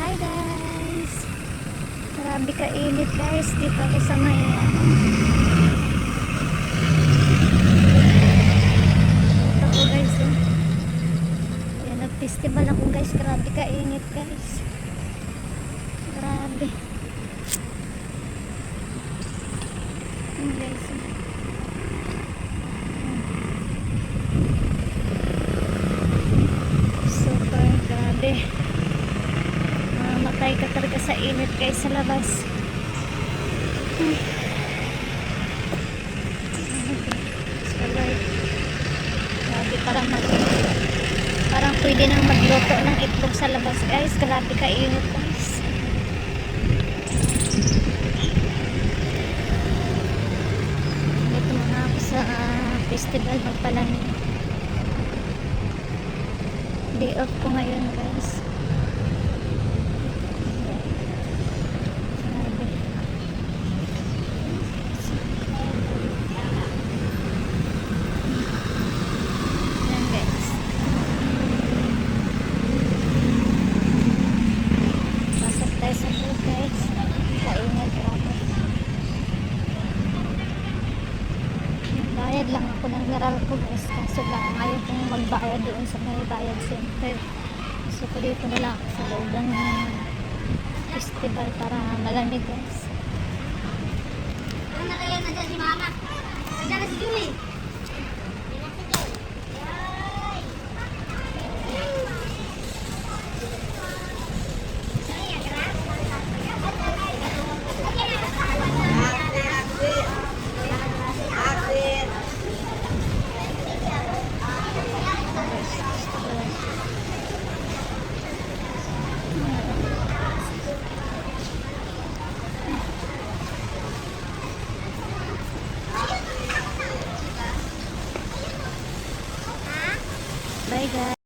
Hi guys! Grabe kainit guys. Dito ako sa may ito ko guys eh. Yan, nag-festival ako guys. Grabe kainit guys. Grabe. Yan guys eh. Super grabe. Matay ka talaga sa init guys sa labas. Grabe, parang pwede nang magluto ng itlog sa labas guys. Grabe ka init guys. Dito mga ako sa festival magpalamig. Day off ko ngayon guys. Bayad lang ako ng Meral ko guys, kaso lang ayaw kong magbayad doon sa may bayad center. So ko dito na lang sa loob ng festival para malamig guys. Ano kaya na dyan si mama? Diyan na si Julie. Bye guys.